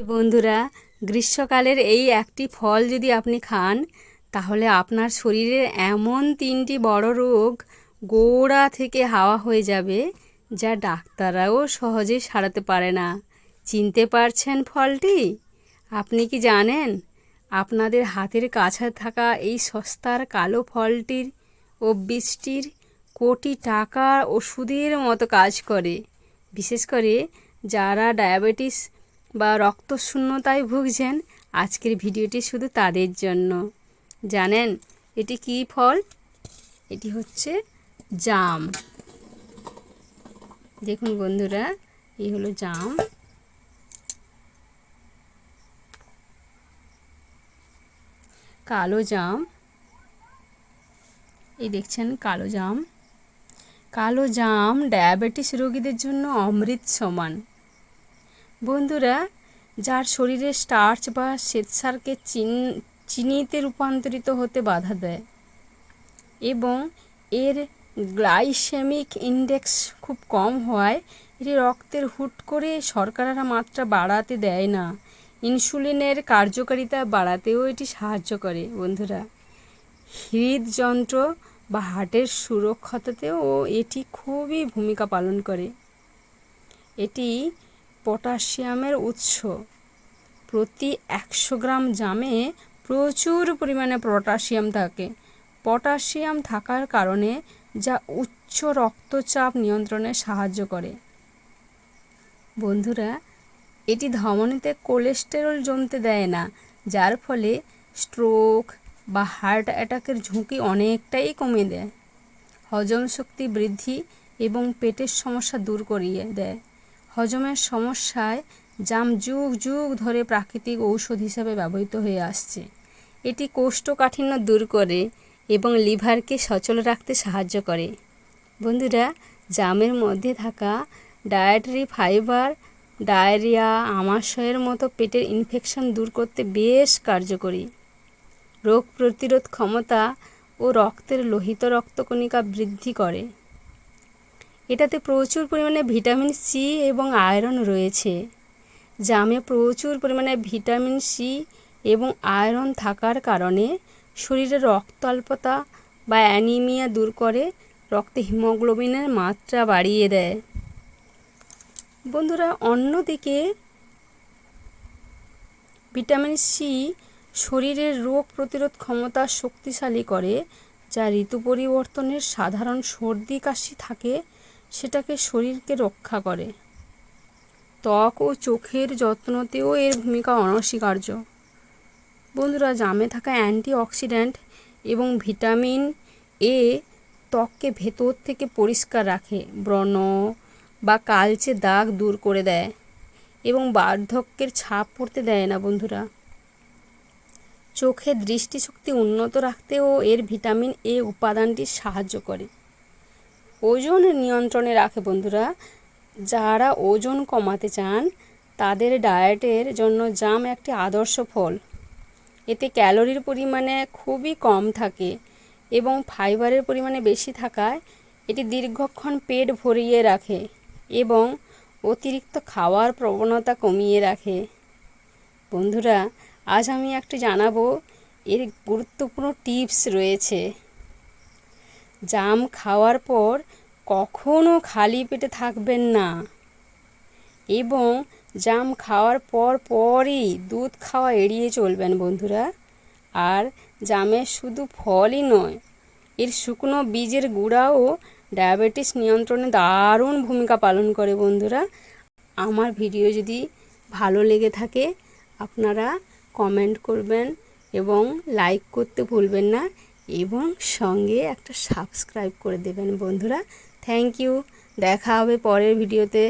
বন্ধুরা, গ্রীষ্মকালের এই একটি ফল যদি আপনি খান তাহলে আপনার শরীরের এমন 3টি বড় রোগ গোড়া থেকে হাওয়া হয়ে যাবে, যা ডাক্তাররাও সহজে সারাতে পারে না। চিনতে পারছেন ফলটি? আপনি কি জানেন আপনাদের হাতের কাছে থাকা এই সস্তার কালো ফলটির ও বীজটির কোটি টাকার ওষুধের মতো কাজ করে? বিশেষ করে যারা ডায়াবেটিস বা রক্তশূন্যতায় ভুগছেন, আজকের ভিডিওটি শুধু তাদের জন্য। জানেন এটি কী ফল? এটি হচ্ছে জাম। দেখুন বন্ধুরা, এই হলো জাম। কালো জাম, এই দেখছেন কালো জাম। কালো জাম ডায়াবেটিস রোগীদের জন্য অমৃত সমান। বন্ধুরা, যার শরীরে স্টার্চ বা শ্বেতসারকে চিনিতে রূপান্তরিত হতে বাধা দেয় এবং এর গ্লাইসেমিক ইন্ডেক্স খুব কম হওয়ায় এটি রক্তের হুট করে শর্করার মাত্রা বাড়াতে দেয় না, ইনসুলিনের কার্যকারিতা বাড়াতেও এটি সাহায্য করে। বন্ধুরা, হৃদযন্ত্র বা হার্টের সুরক্ষাতেও এটি খুবই ভূমিকা পালন করে। এটি পটাশিয়ামের উৎস। প্রতি 100 গ্রাম জামে প্রচুর পরিমাণে পটাশিয়াম থাকে। পটাশিয়াম থাকার কারণে যা উচ্চ রক্তচাপ নিয়ন্ত্রণে সাহায্য করে। বন্ধুরা, এটি ধমনীতে কোলেস্টেরল জমতে দেয় না, যার ফলে স্ট্রোক বা হার্ট অ্যাটাকের ঝুঁকি অনেকটাই কমিয়ে দেয়। হজম শক্তি বৃদ্ধি এবং পেটের সমস্যা দূর করিয়ে দেয়। হজমের সমস্যায় জাম যুগ যুগ ধরে প্রাকৃতিক ঔষধ হিসাবে ব্যবহৃত হয়ে আসছে। এটি কোষ্ঠকাঠিন্য দূর করে এবং লিভারকে সচল রাখতে সাহায্য করে। বন্ধুরা, জামের মধ্যে থাকা ডায়েটারি ফাইবার ডায়রিয়া, আমাশয়ের মতো পেটের ইনফেকশন দূর করতে বেশ কার্যকরী। রোগ প্রতিরোধ ক্ষমতা ও রক্তের লোহিত রক্তকণিকা বৃদ্ধি করে। এটাতে প্রচুর পরিমাণে ভিটামিন সি এবং আয়রন রয়েছে। জামে প্রচুর পরিমাণে ভিটামিন সি এবং আয়রন থাকার কারণে শরীরে রক্ত অল্পতা বা অ্যানিমিয়া দূর করে, রক্তে হিমোগ্লোবিনের মাত্রা বাড়িয়ে দেয়। বন্ধুরা, অন্যদিকে ভিটামিন সি শরীরের রোগ প্রতিরোধ ক্ষমতা শক্তিশালী করে, যা ঋতু পরিবর্তনের সাধারণ সর্দি কাশি থাকে সেটাকে শরীরকে রক্ষা করে। ত্বক ও চোখের যত্নতেও এর ভূমিকা অনস্বীকার্য। বন্ধুরা, জামে থাকা অ্যান্টিঅক্সিডেন্ট এবং ভিটামিন এ ত্বককে ভেতর থেকে পরিষ্কার রাখে, ব্রণ বা কালচে দাগ দূর করে দেয় এবং বার্ধক্যের ছাপ পড়তে দেয় না। বন্ধুরা, চোখের দৃষ্টিশক্তি উন্নত রাখতেও এর ভিটামিন এ উপাদানটি সাহায্য করে। ওজন নিয়ন্ত্রণে রাখে। বন্ধুরা, যারা ওজন কমাতে চান তাদের ডায়েটের জন্য জাম একটি আদর্শ ফল। এতে ক্যালোরির পরিমাণে খুবই কম থাকে এবং ফাইবারের পরিমাণে বেশি থাকায় এটি দীর্ঘক্ষণ পেট ভরিয়ে রাখে এবং অতিরিক্ত খাওয়ার প্রবণতা কমিয়ে রাখে। বন্ধুরা, আজ আমি একটি জানাবো এর গুরুত্বপূর্ণ টিপস রয়েছে। জাম খাওয়ার পর কখনো খালি পেটে থাকবেন না এবং জাম খাওয়ার পরই দুধ খাওয়া এড়িয়ে চলবেন। বন্ধুরা, আর জামের শুধু ফলই নয়, এর শুকনো বীজের গুঁড়াও ডায়াবেটিস নিয়ন্ত্রণে দারুণ ভূমিকা পালন করে। বন্ধুরা, আমার ভিডিও যদি ভালো লেগে থাকে আপনারা কমেন্ট করবেন এবং লাইক করতে ভুলবেন না এবং সঙ্গে একটা সাবস্ক্রাইব করে দেবেন। বন্ধুরা, থ্যাংক ইউ। দেখা হবে পরের ভিডিওতে।